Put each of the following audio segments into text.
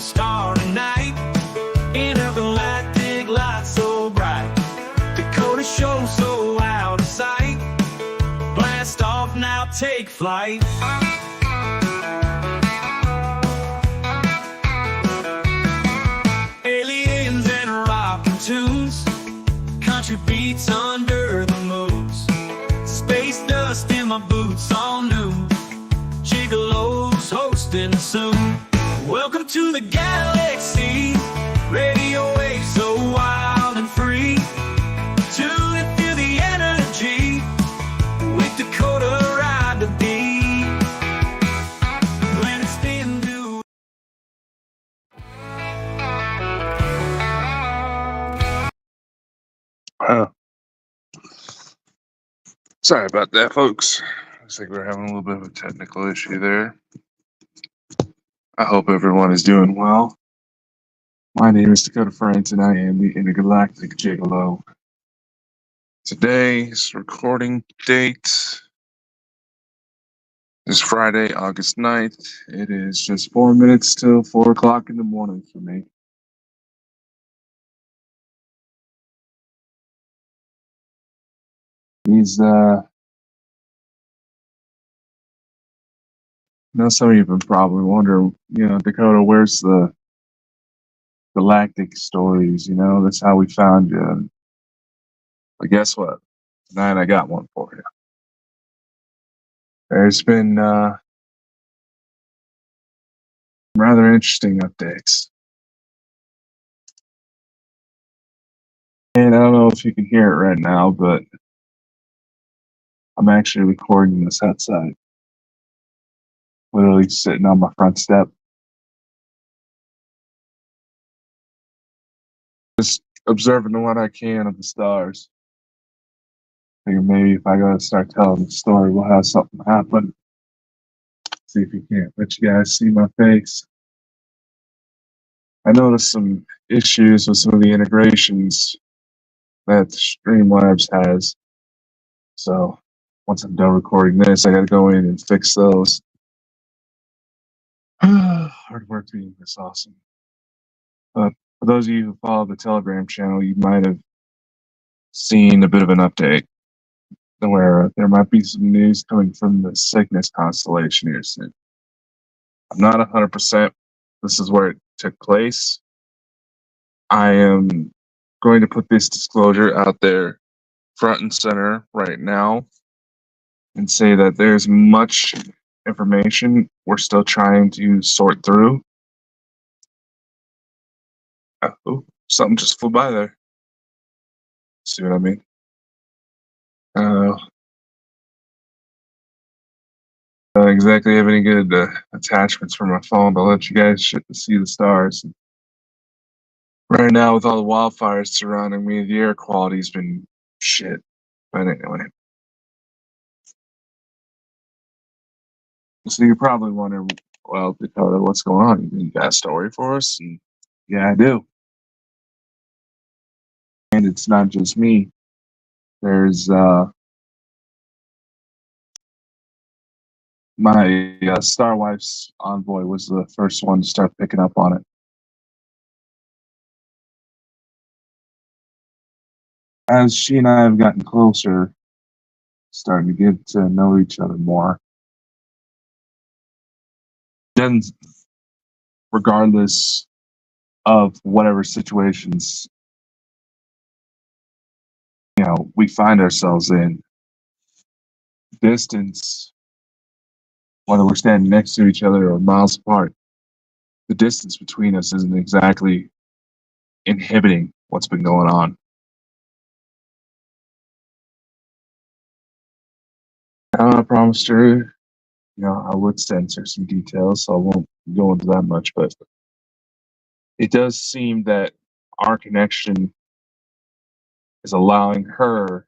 star tonight. Intergalactic light so bright. Dakota show so out of sight. Blast off now, take flight. Aliens and rockin' tunes, country beats under the moons. Space dust in my boots all new. Gigolo's hosting soon. Welcome to the galaxy. Radio waves so wild and free. Tune and feel the energy. With Dakota ride the beat. When it's been new. Sorry about that, folks. Looks like we're having a little bit of a technical issue there. I hope everyone is doing well. My name is Dakota Friends, and I am the Intergalactic Gigolo. Today's recording date is Friday, August 9th. It is just 4 minutes till 4 o'clock in the morning for me. Some of you have been probably wondering, Dakota, where's the galactic stories? That's how we found you. But guess what? Tonight I got one for you. There's been rather interesting updates. And I don't know if you can hear it right now, but I'm actually recording this outside. Literally sitting on my front step. Just observing what I can of the stars. Figure maybe if I go to start telling the story, we'll have something happen. See if you can't let you guys see my face. I noticed some issues with some of the integrations that Streamlabs has. So once I'm done recording this, I gotta go in and fix those. Hard work being this awesome. But for those of you who follow the Telegram channel, you might have seen a bit of an update where there might be some news coming from the Cygnus constellation here soon. I'm not 100%. This is where it took place. I am going to put this disclosure out there front and center right now and say that there's much information we're still trying to sort through. Oh, something just flew by there. See what I mean? I don't exactly have any good attachments for my phone to let you guys see the stars. Right now, with all the wildfires surrounding me, the air quality's been shit. But anyway. So you're probably wondering, well, Dakota, what's going on? You got a story for us? And yeah, I do. And it's not just me. There's my starwife's envoy was the first one to start picking up on it. As she and I have gotten closer, starting to get to know each other more, then regardless of whatever situations we find ourselves in, distance, whether we're standing next to each other or miles apart, the distance between us isn't exactly inhibiting what's been going on. I promised her, I would censor some details, so I won't go into that much, but it does seem that our connection is allowing her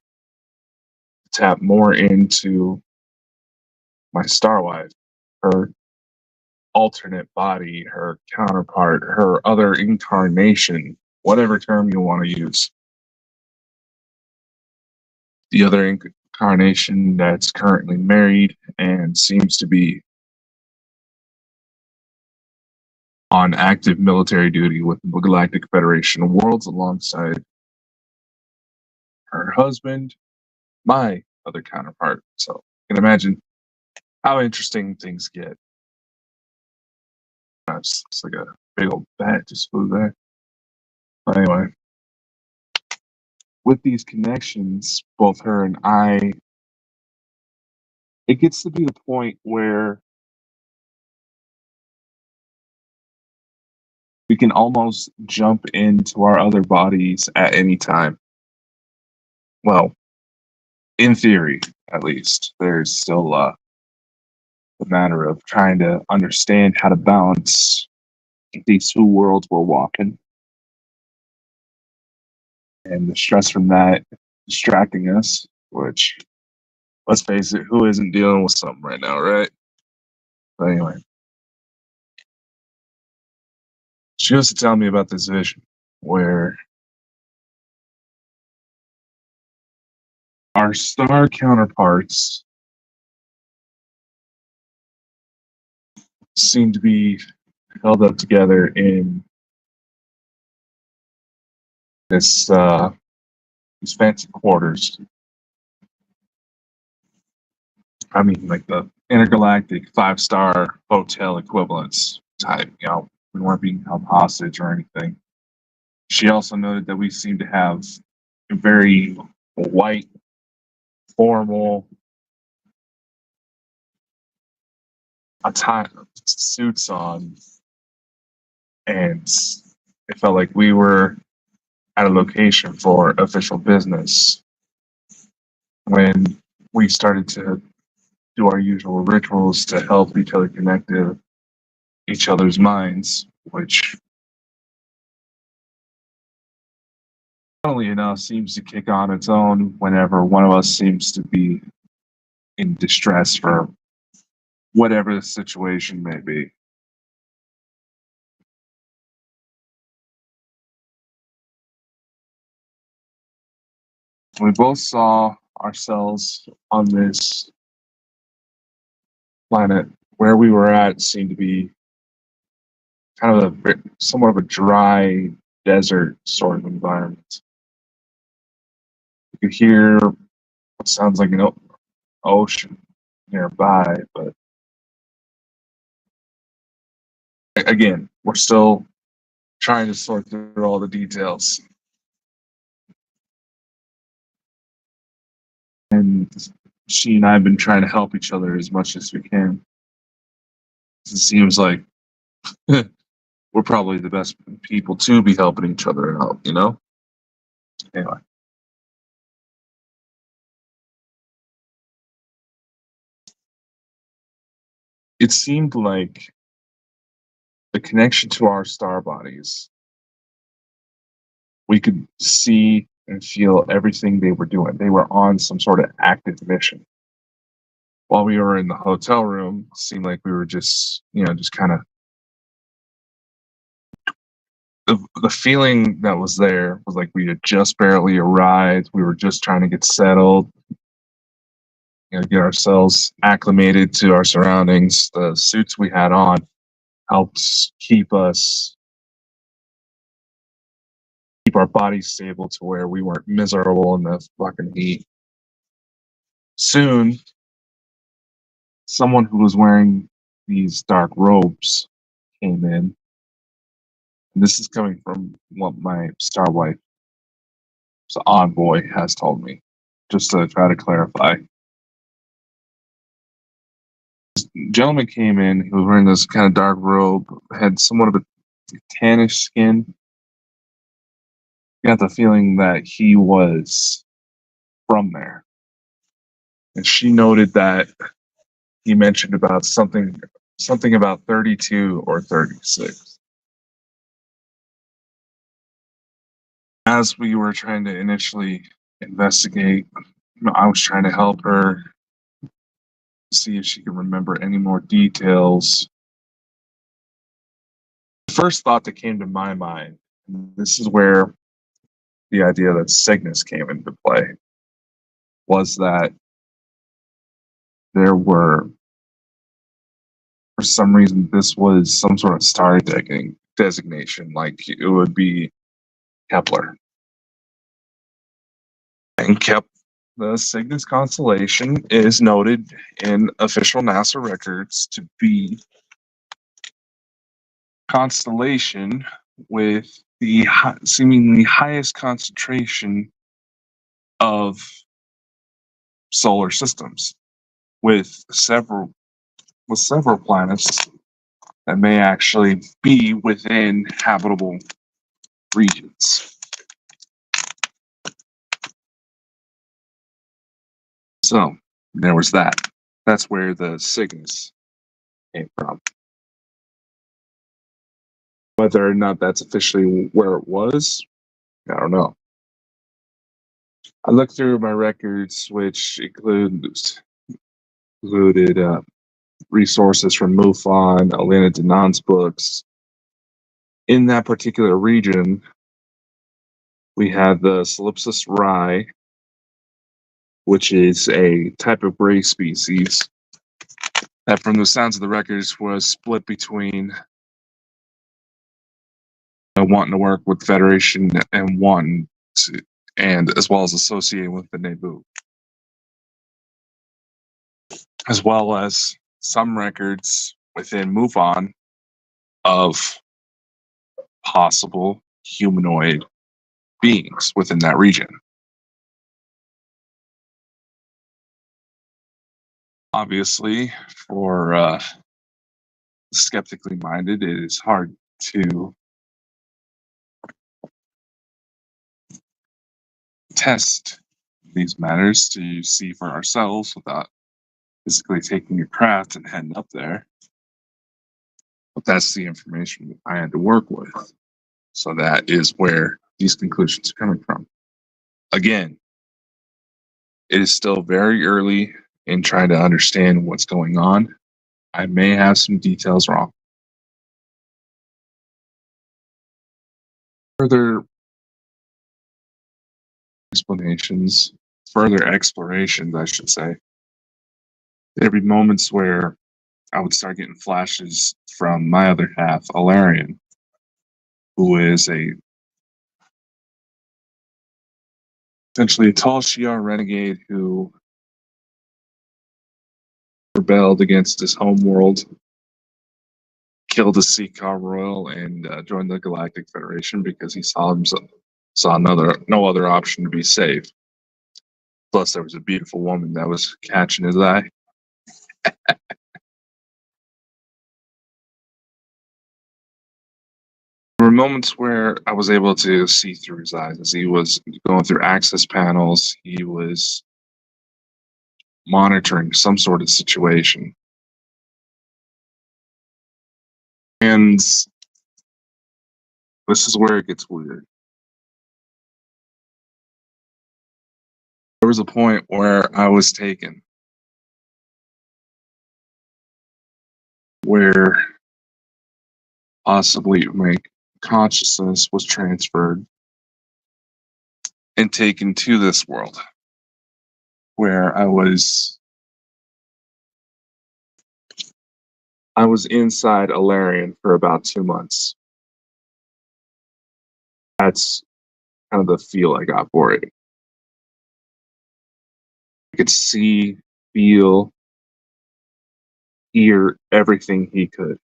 to tap more into my starwife, her alternate body, her counterpart, her other incarnation, whatever term you want to use. The other incarnation that's currently married and seems to be on active military duty with the Galactic Federation of Worlds alongside her husband, my other counterpart. So you can imagine how interesting things get. It's like a big old bat just flew there. But anyway, with these connections, both her and I, it gets to be the point where we can almost jump into our other bodies at any time. Well, in theory, at least. There's still the matter of trying to understand how to balance these two worlds we're walking, and the stress from that distracting us, which, let's face it, who isn't dealing with something right now, right? But anyway, she goes to tell me about this vision where our star counterparts seem to be held up together in this these fancy quarters. I mean, like the intergalactic 5-star hotel equivalents type. We weren't being held hostage or anything. She also noted that we seem to have a very white, formal attire, suits on, and it felt like we were at a location for official business when we started to do our usual rituals to help each other connect to each other's minds, which, funnily enough, seems to kick on its own whenever one of us seems to be in distress for whatever the situation may be. We both saw ourselves on this planet. Where we were at seemed to be kind of somewhat of a dry desert sort of environment. You could hear what sounds like an ocean nearby, but again, we're still trying to sort through all the details. And she and I have been trying to help each other as much as we can. It seems like we're probably the best people to be helping each other out, Anyway. It seemed like the connection to our star bodies, we could see and feel everything they were doing. They were on some sort of active mission. While we were in the hotel room, it seemed like we were just kind of, the feeling that was there was like we had just barely arrived. We were just trying to get settled, get ourselves acclimated to our surroundings. The suits we had on helped keep our bodies stable to where we weren't miserable in the fucking heat. Soon, someone who was wearing these dark robes came in. And this is coming from what my starwife, so envoy, has told me, just to try to clarify. This gentleman came in. He was wearing this kind of dark robe, had somewhat of a tannish skin. Got the feeling that he was from there. And she noted that he mentioned about something about 32 or 36. As we were trying to initially investigate, I was trying to help her see if she could remember any more details. The first thought that came to my mind, and this is where the idea that Cygnus came into play, was that there were for some reason this was some sort of star designation, like it would be Kepler. And the Cygnus constellation is noted in official NASA records to be constellation with the seemingly highest concentration of solar systems, with several planets that may actually be within habitable regions. So there was that. That's where the Cygnus came from. Whether or not that's officially where it was, I don't know. I looked through my records, which included resources from MUFON, Elena Danon's books. In that particular region, we have the Calypsis rye, which is a type of gray species that, from the sounds of the records, was split between wanting to work with Federation and wanting to, and as well as associating with the Naboo, as well as some records within MUFON of possible humanoid beings within that region. Obviously, for skeptically minded, it is hard to test these matters to see for ourselves without physically taking your craft and heading up there. But that's the information I had to work with. So that is where these conclusions are coming from. Again, it is still very early in trying to understand what's going on. I may have some details wrong. Further explanations, further explorations, I should say. There'd be moments where I would start getting flashes from my other half, Alarian, who is essentially a tall Shi'ar renegade who rebelled against his home world, killed a Seeker Royal, and joined the Galactic Federation because he saw no other option to be safe. Plus, there was a beautiful woman that was catching his eye. There were moments where I was able to see through his eyes as he was going through access panels. He was monitoring some sort of situation. And this is where it gets weird. There was a point where I was taken, where possibly my consciousness was transferred and taken to this world, where I was inside Alarian for about 2 months. That's kind of the feel I got for it. I could see, feel, hear everything he could.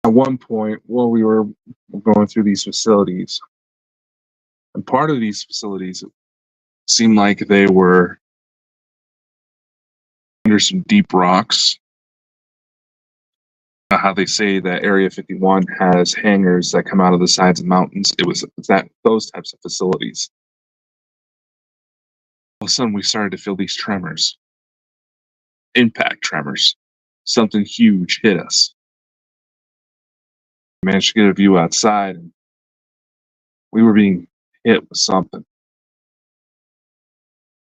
At one point, while we were going through these facilities, and part of these facilities seemed like they were under some deep rocks. How they say that Area 51 has hangars that come out of the sides of mountains. It was those types of facilities. All of a sudden, we started to feel these tremors, impact tremors. Something huge hit us. We managed to get a view outside, and we were being hit with something.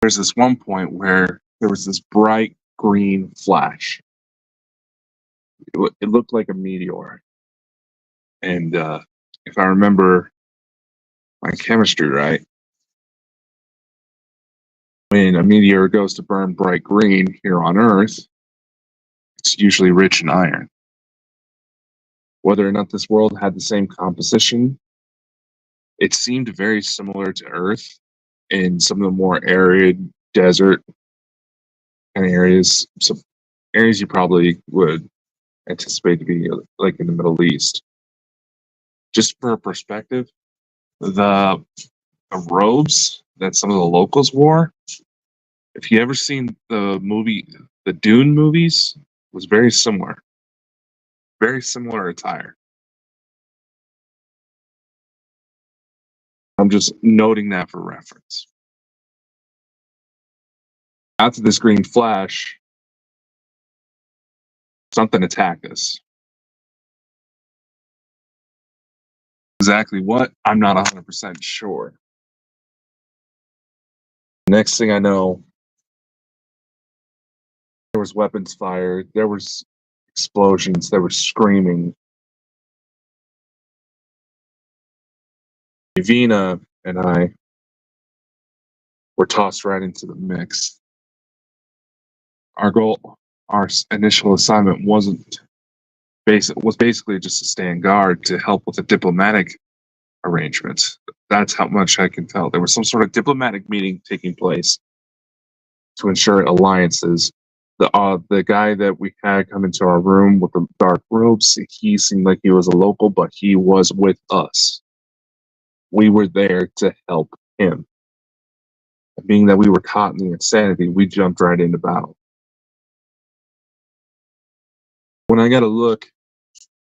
There's this one point where there was this bright green flash. It looked like a meteor. And if I remember my chemistry right, when a a meteor goes to burn bright green here on Earth, it's usually rich in iron. Whether or not this world had the same composition, it seemed very similar to Earth in some of the more arid desert kind of areas. So areas you probably would anticipate to be like in the Middle East. Just for perspective, the robes that some of the locals wore, if you ever seen the Dune movies, was very similar. Very similar attire. I'm just noting that for reference. After this green flash, something attacked us. Exactly what? I'm not 100% sure. Next thing I know, there was weapons fired, there was explosions, there was screaming. Evina and I were tossed right into the mix. Our initial assignment was basically just to stand guard to help with the diplomatic arrangements. That's how much I can tell. There was some sort of diplomatic meeting taking place to ensure alliances. The guy that we had come into our room with the dark robes, he seemed like he was a local, but he was with us. We were there to help him. And being that we were caught in the insanity, we jumped right into battle. When I got a look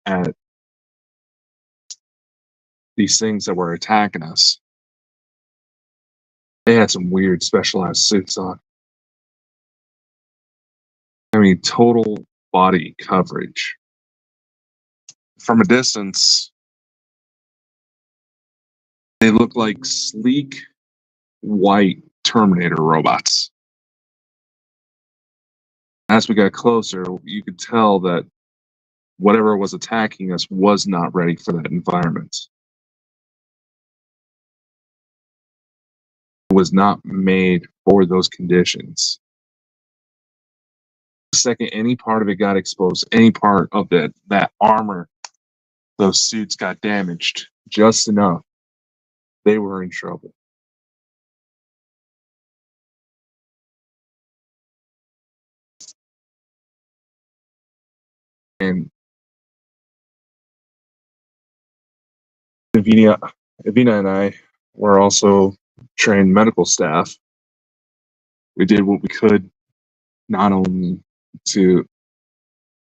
at these things that were attacking us, they had some weird specialized suits on. I mean, total body coverage. From a distance, they look like sleek, white Terminator robots. As we got closer, you could tell that whatever was attacking us was not ready for that environment. It was not made for those conditions. The second any part of it got exposed, any part of that armor, those suits got damaged just enough, they were in trouble. And Evina and I were also trained medical staff. We did what we could, not only to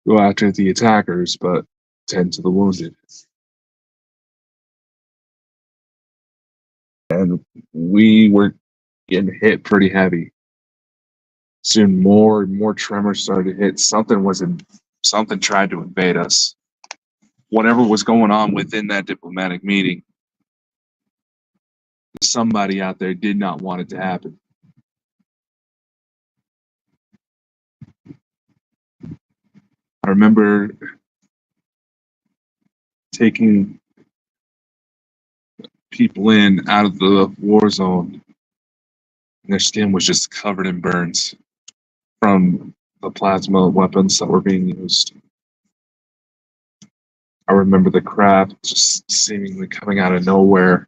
go after the attackers, but tend to the wounded. And we were getting hit pretty heavy. Soon more and more tremors started to hit. Something tried to invade us. Whatever was going on within that diplomatic meeting, somebody out there did not want it to happen. I remember taking people in out of the war zone, and their skin was just covered in burns from the plasma weapons that were being used. I remember the crap just seemingly coming out of nowhere.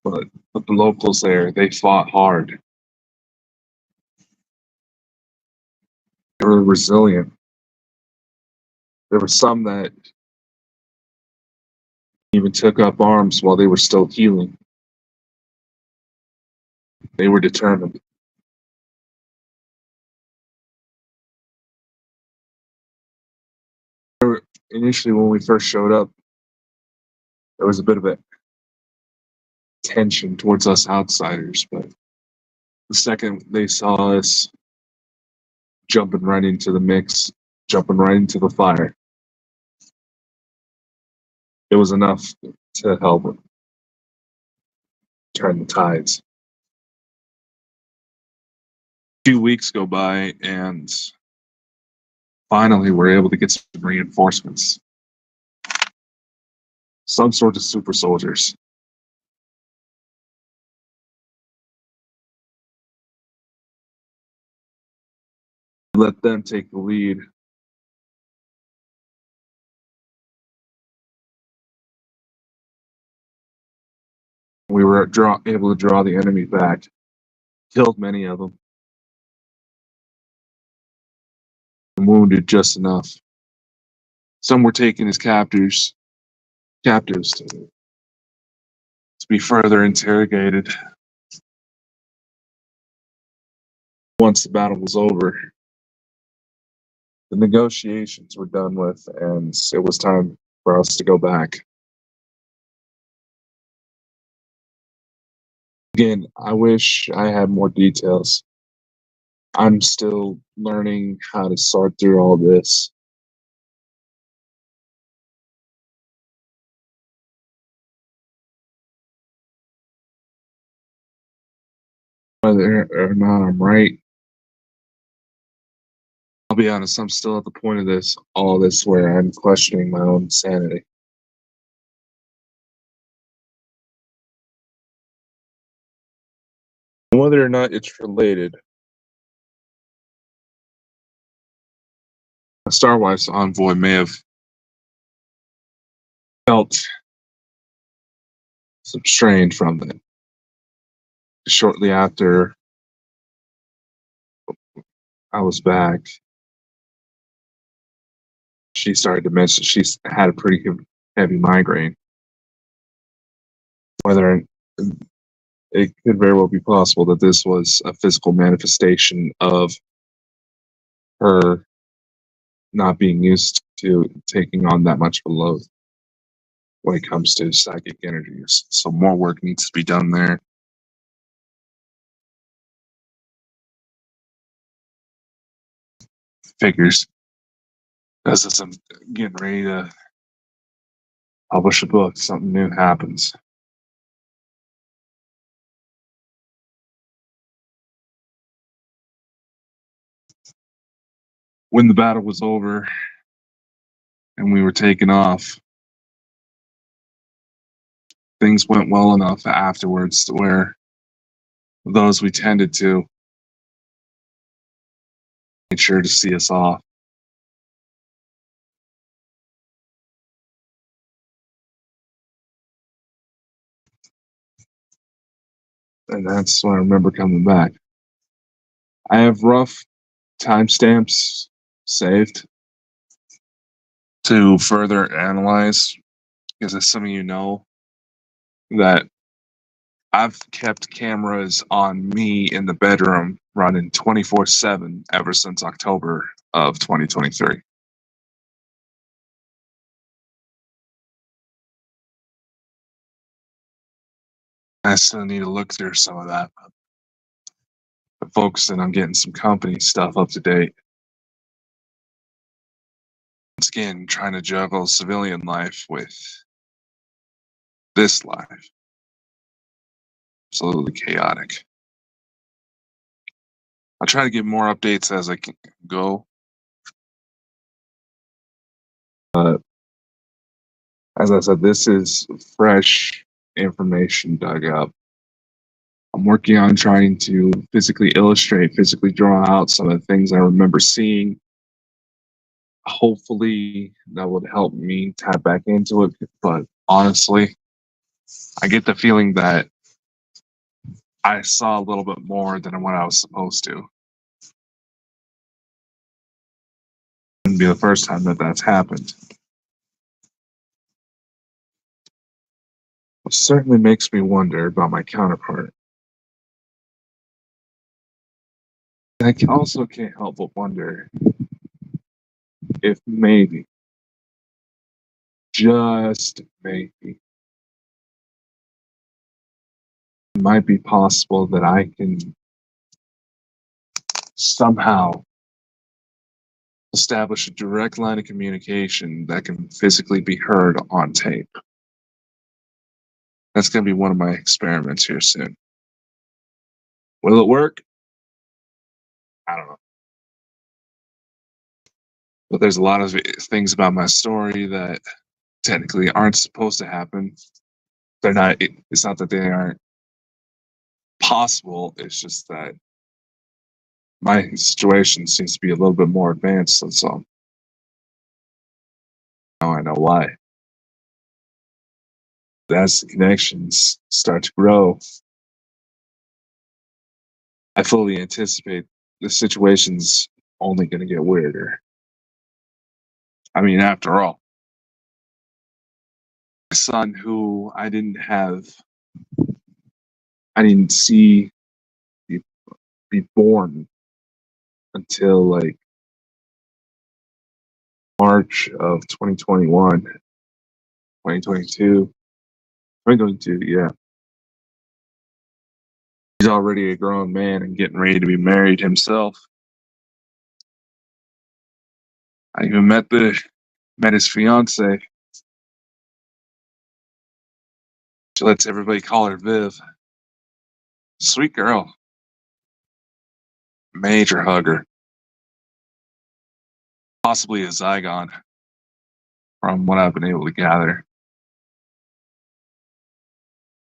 But the locals there, they fought hard. They were resilient. There were some that even took up arms while they were still healing. They were determined. Initially, when we first showed up, there was a bit of a tension towards us outsiders, but the second they saw us jumping right into the mix, jumping right into the fire, it was enough to help turn the tides. 2 weeks go by, and finally we're able to get some reinforcements. Some sort of super soldiers. Let them take the lead. We were able to draw the enemy back, killed many of them, and wounded just enough. Some were taken as captives to be further interrogated. Once the battle was over, the negotiations were done with, and it was time for us to go back. Again, I wish I had more details. I'm still learning how to sort through all this. Whether or not I'm right, I'll be honest, I'm still at the point of all this where I'm questioning my own sanity. Whether or not it's related, a starwife's envoy may have felt some strain from it. Shortly after I was back, she started to mention she's had a pretty heavy migraine. Whether it could very well be possible that this was a physical manifestation of her not being used to taking on that much of a load when it comes to psychic energies. So more work needs to be done there. Figures. As I'm getting ready to publish a book, something new happens. When the battle was over and we were taken off, things went well enough afterwards to where those we tended to made sure to see us off. And that's when I remember coming back. I have rough timestamps saved to further analyze, because as some of you know, that I've kept cameras on me in the bedroom running 24/7 ever since October of 2023. I still need to look through some of that, but focusing on getting some company stuff up to date. Once again, trying to juggle civilian life with this life. Absolutely chaotic. I'll try to give more updates as I can go. But as I said, this is fresh information dug up. I'm working on trying to physically illustrate, physically draw out some of the things I remember seeing. Hopefully that would help me tap back into it. But honestly, I get the feeling that I saw a little bit more than what I was supposed to. It wouldn't be the first time that that's happened. It certainly makes me wonder about my counterpart. I also can't help but wonder if maybe, just maybe, it might be possible that I can somehow establish a direct line of communication that can physically be heard on tape. That's going to be one of my experiments here soon. Will it work? I don't know. But there's a lot of things about my story that technically aren't supposed to happen. They're not. It's not that they aren't possible. It's just that My situation seems to be a little bit more advanced than some. Now I know why. As the connections start to grow, I fully anticipate the situation's only going to get weirder. I mean, after all, my son, who I didn't see be born until like March of 2021, 2022, yeah. He's already a grown man and getting ready to be married himself. I even met his fiance. She lets everybody call her Viv. Sweet girl. Major hugger. Possibly a Zygon, from what I've been able to gather.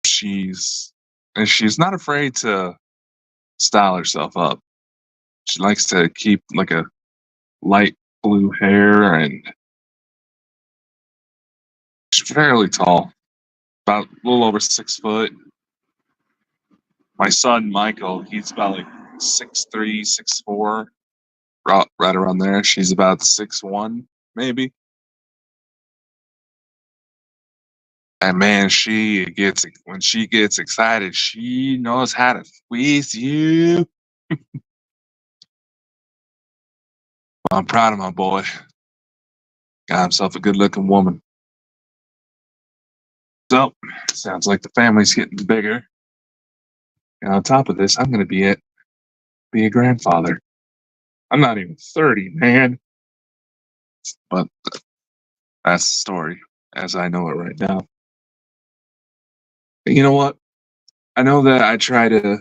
She's not afraid to style herself up. She likes to keep like a light blue hair, and she's fairly tall, about a little over 6 foot. My son Michael, he's about like 6'3", 6'4", right around there. She's about 6'1", maybe. And man, when she gets excited, she knows how to squeeze you. I'm proud of my boy. Got himself a good-looking woman. So, sounds like the family's getting bigger. And on top of this, I'm going to be a grandfather. I'm not even 30, man. But that's the story as I know it right now. But you know what? I know that I try to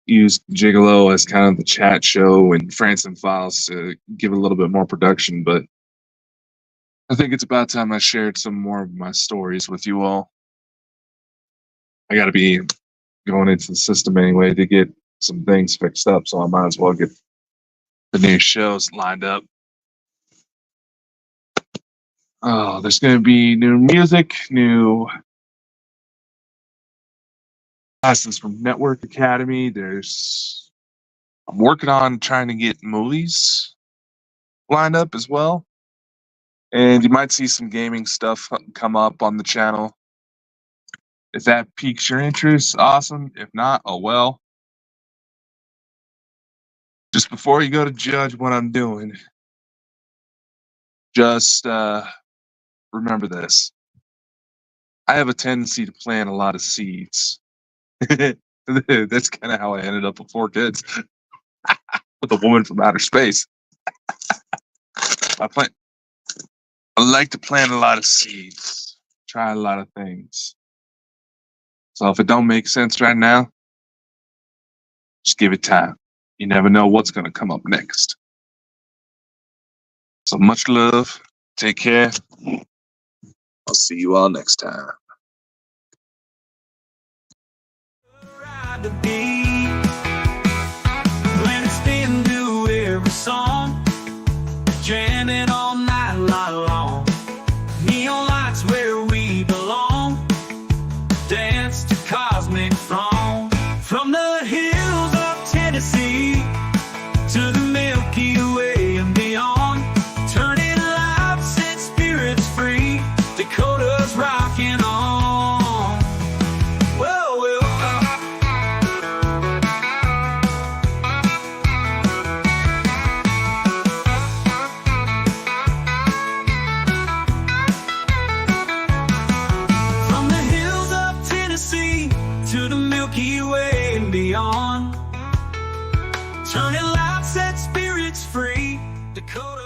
use Gigolo as kind of the chat show and Franson Files to give it a little bit more production, but I think it's about time I shared some more of my stories with you all. I got to be going into the system anyway to get some things fixed up, so I might as well get the new shows lined up. Oh, there's going to be new music, new classes from Network Academy. I'm working on trying to get movies lined up as well. And you might see some gaming stuff come up on the channel. If that piques your interest, awesome. If not, oh well. Just before you go to judge what I'm doing, just remember this. I have a tendency to plant a lot of seeds. That's kind of how I ended up with 4 kids. With a woman from outer space. I like to plant a lot of seeds. Try a lot of things. So if it don't make sense right now, just give it time. You never know what's going to come up next. So much love. Take care. I'll see you all next time. To be when it's been to every song, jamming all night long. Neon lights where we belong. Dance to cosmic from the hills of Tennessee to the Milky Way and beyond. Turning lives and spirits free. Dakota's rocking on. To the Milky Way and beyond. Turning lights, set spirits free. Dakota.